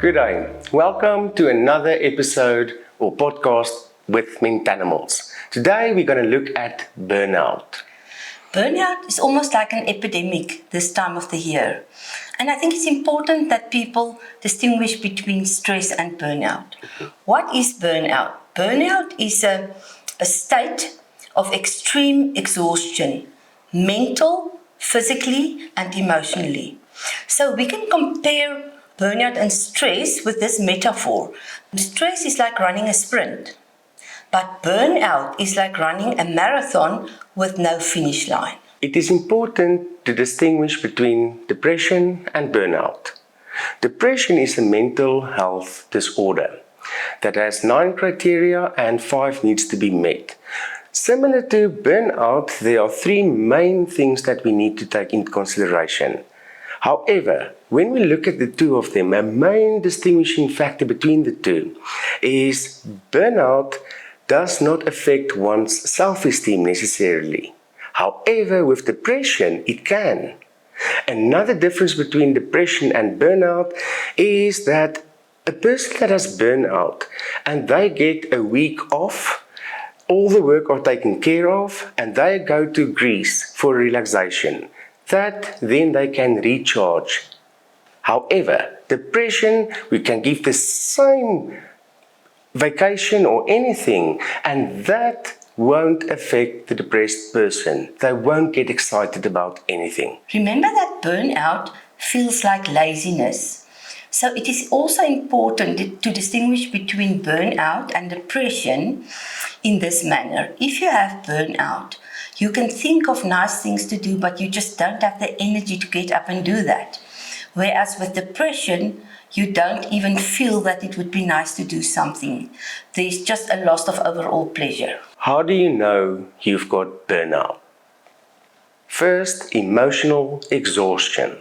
Good day. Welcome to another episode or podcast with Mentanimals. Today we're going to look at burnout. Burnout is almost like an epidemic this time of the year. And I think it's important that people distinguish between stress and burnout. What is burnout? Burnout is a state of extreme exhaustion, mental, physically, and emotionally. So we can compare burnout and stress with this metaphor. Stress is like running a sprint, but burnout is like running a marathon with no finish line. It is important to distinguish between depression and burnout. Depression is a mental health disorder that has 9 criteria and 5 needs to be met. Similar to burnout, there are 3 main things that we need to take into consideration. However, when we look at the 2 of them, a main distinguishing factor between the 2 is burnout does not affect one's self-esteem necessarily. However, with depression, it can. Another difference between depression and burnout is that a person that has burnout and they get a week off, all the work are taken care of, and they go to Greece for relaxation. That then they can recharge. However, depression, we can give the same vacation or anything, and that won't affect the depressed person. They won't get excited about anything. Remember that burnout feels like laziness. So it is also important to distinguish between burnout and depression in this manner. If you have burnout, you can think of nice things to do, but you just don't have the energy to get up and do that. Whereas with depression, you don't even feel that it would be nice to do something. There's just a loss of overall pleasure. How do you know you've got burnout? First, emotional exhaustion.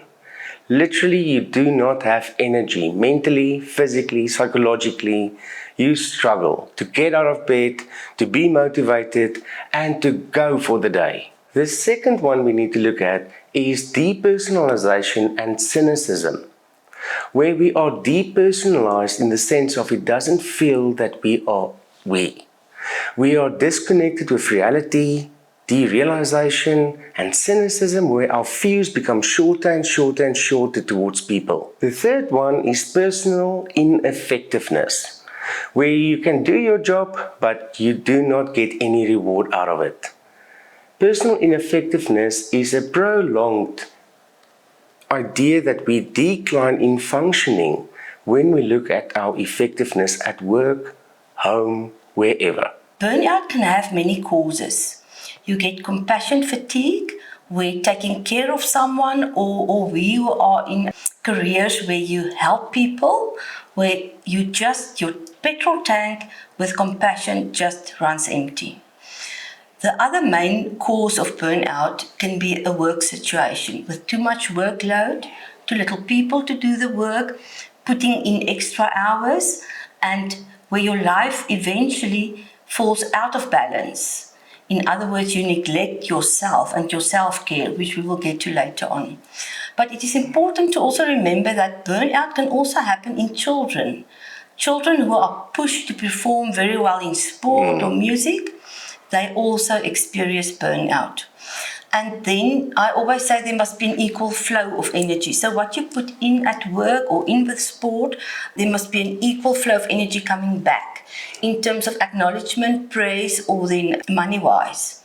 Literally, you do not have energy mentally, physically, psychologically. You struggle to get out of bed, to be motivated, and to go for the day. The second one we need to look at is depersonalization and cynicism, where we are depersonalized in the sense of it doesn't feel that we are we. We are disconnected with reality, derealization, and cynicism, where our views become shorter and shorter and shorter towards people. The third one is personal ineffectiveness, where you can do your job, but you do not get any reward out of it. Personal ineffectiveness is a prolonged idea that we decline in functioning when we look at our effectiveness at work, home, wherever. Burnout can have many causes. You get compassion fatigue, where taking care of someone, or we are in careers where you help people, where your petrol tank with compassion just runs empty. The other main cause of burnout can be a work situation with too much workload, too little people to do the work, putting in extra hours, and where your life eventually falls out of balance. In other words, you neglect yourself and your self-care, which we will get to later on. But it is important to also remember that burnout can also happen in children. Children who are pushed to perform very well in sport or music, they also experience burnout. And then I always say there must be an equal flow of energy. So what you put in at work or in with sport, there must be an equal flow of energy coming back in terms of acknowledgement, praise, or then money-wise.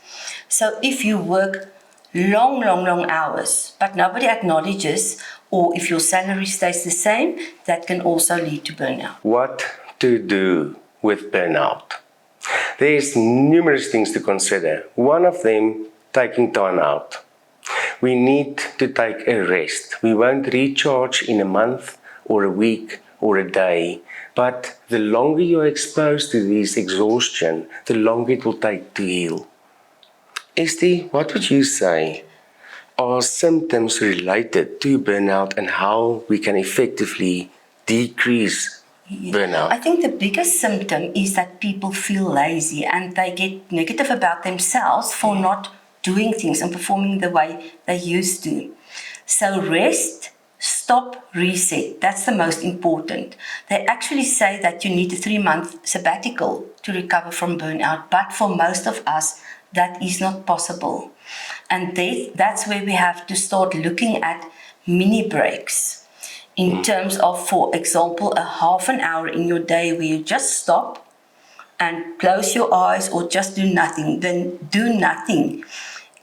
So if you work long hours, but nobody acknowledges, or if your salary stays the same, that can also lead to burnout. What to do with burnout? There's numerous things to consider. One of them, taking time out. We need to take a rest. We won't recharge in a month or a week or a day, but the longer you're exposed to this exhaustion, the longer it will take to heal. Este, what would you say are symptoms related to burnout and how we can effectively decrease burnout? I think the biggest symptom is that people feel lazy and they get negative about themselves for not doing things and performing the way they used to. So rest, stop, reset. That's the most important. They actually say that you need a 3-month sabbatical to recover from burnout, but for most of us, that is not possible. And that's where we have to start looking at mini breaks in terms of, for example, a half an hour in your day where you just stop and close your eyes or just do nothing. Then do nothing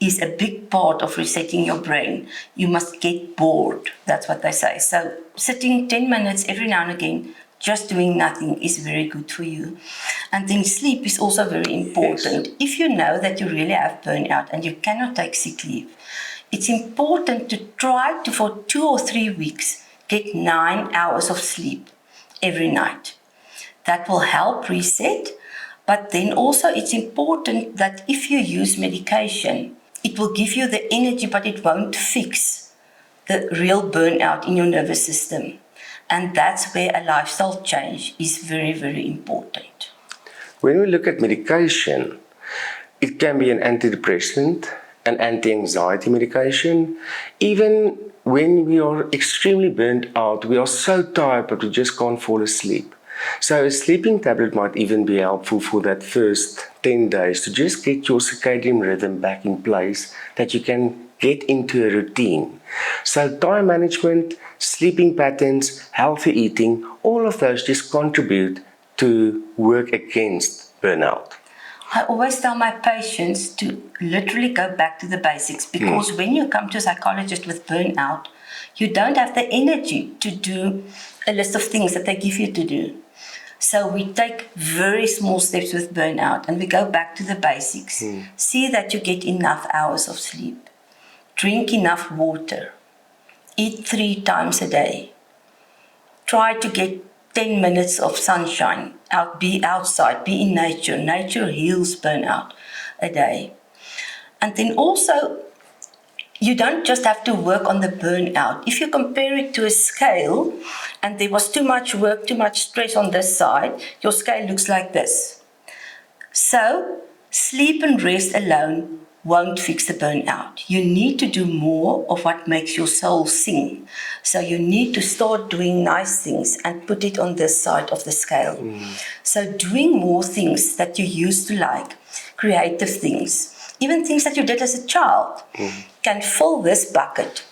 is a big part of resetting your brain. You must get bored. That's what they say. So sitting 10 minutes every now and again, just doing nothing is very good for you. And then sleep is also very important. Yes. If you know that you really have burnout and you cannot take sick leave, it's important to try to, for 2 or 3 weeks, get 9 hours of sleep every night. That will help reset. But then also it's important that if you use medication, it will give you the energy, but it won't fix the real burnout in your nervous system. And that's where a lifestyle change is very, very important. When we look at medication, it can be an antidepressant, an anti-anxiety medication. Even when we are extremely burnt out, we are so tired, but we just can't fall asleep. So a sleeping tablet might even be helpful for that first 10 days to just get your circadian rhythm back in place, that you can get into a routine. So time management, sleeping patterns, healthy eating, all of those just contribute to work against burnout. I always tell my patients to literally go back to the basics, because when you come to a psychologist with burnout, you don't have the energy to do a list of things that they give you to do. So we take very small steps with burnout and we go back to the basics. See that you get enough hours of sleep. Drink enough water. Eat 3 times a day. Try to get 10 minutes of sunshine. Be outside, be in nature. Nature heals burnout a day. And then also, you don't just have to work on the burnout. If you compare it to a scale and there was too much work, too much stress on this side, your scale looks like this. So, sleep and rest alone won't fix the burnout. You need to do more of what makes your soul sing. So you need to start doing nice things and put it on this side of the scale. So doing more things that you used to like, creative things, even things that you did as a child, can fill this bucket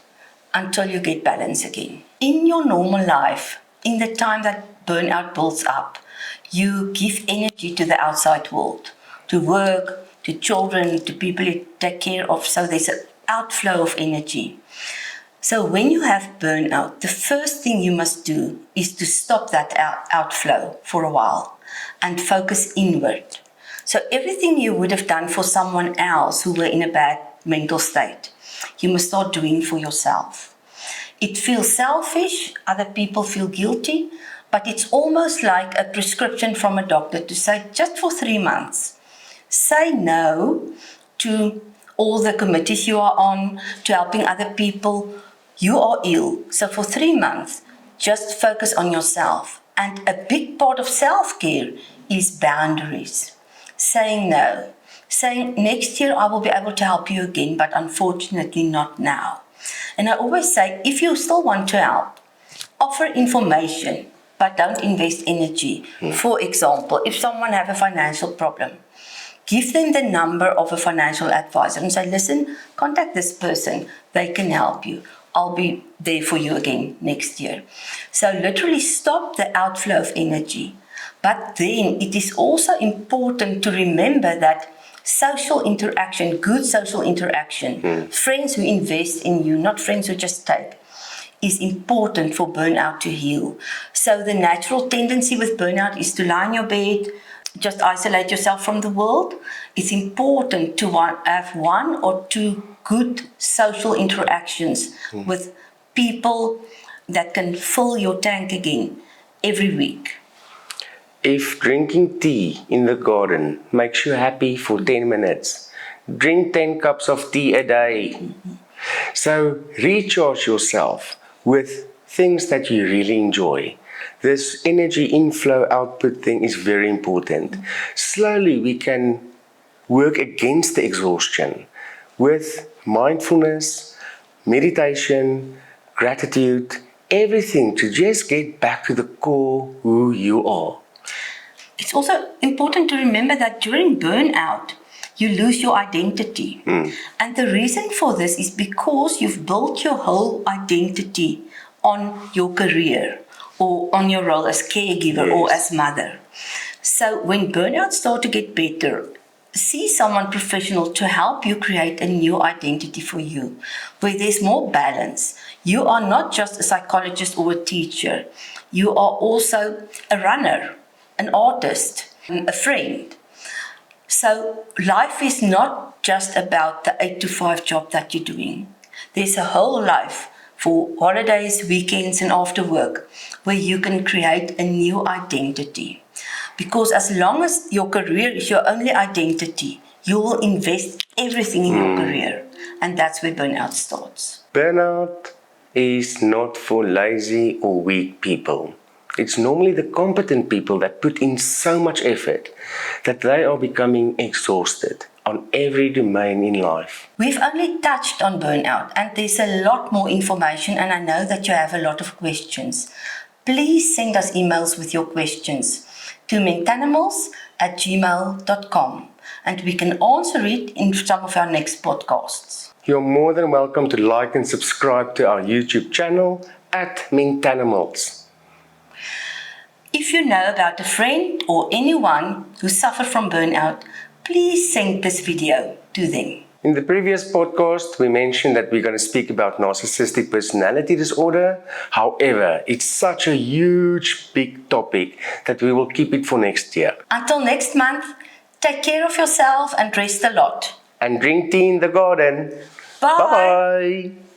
until you get balance again. In your normal life, in the time that burnout builds up, you give energy to the outside world, to work, to children, to people you take care of. So there's an outflow of energy. So when you have burnout, the first thing you must do is to stop that outflow for a while and focus inward. So everything you would have done for someone else who were in a bad mental state, you must start doing for yourself. It feels selfish, other people feel guilty, but it's almost like a prescription from a doctor to say, just for 3 months, say no to all the committees you are on, to helping other people. You are ill. So for 3 months, just focus on yourself. And a big part of self-care is boundaries. Saying no. Saying, next year I will be able to help you again, but unfortunately not now. And I always say, if you still want to help, offer information, but don't invest energy. For example, if someone have a financial problem, give them the number of a financial advisor and say, listen, contact this person. They can help you. I'll be there for you again next year. So literally stop the outflow of energy. But then it is also important to remember that social interaction, good social interaction, friends who invest in you, not friends who just take, is important for burnout to heal. So the natural tendency with burnout is to lie in your bed, just isolate yourself from the world. It's important to have 1 or 2 good social interactions with people that can fill your tank again every week. If drinking tea in the garden makes you happy for 10 minutes, drink 10 cups of tea a day. So recharge yourself with things that you really enjoy. This energy inflow output thing is very important. Slowly we can work against the exhaustion with mindfulness, meditation, gratitude, everything to just get back to the core who you are. It's also important to remember that during burnout, you lose your identity. And the reason for this is because you've built your whole identity on your career or on your role as caregiver or as mother. So when burnout starts to get better, see someone professional to help you create a new identity for you, where there's more balance. You are not just a psychologist or a teacher. You are also a runner, an artist, a friend. So life is not just about the 8 to 5 job that you're doing. There's a whole life for holidays, weekends, and after work where you can create a new identity. Because as long as your career is your only identity, you will invest everything in your career. And that's where burnout starts. Burnout is not for lazy or weak people. It's normally the competent people that put in so much effort that they are becoming exhausted on every domain in life. We've only touched on burnout, and there's a lot more information, and I know that you have a lot of questions. Please send us emails with your questions to mentanimals@gmail.com, and we can answer it in some of our next podcasts. You're more than welcome to like and subscribe to our YouTube channel @Mentanimals. If you know about a friend or anyone who suffered from burnout, please send this video to them. In the previous podcast, we mentioned that we're going to speak about narcissistic personality disorder. However, it's such a huge, big topic that we will keep it for next year. Until next month, take care of yourself and rest a lot. And drink tea in the garden. Bye. Bye-bye.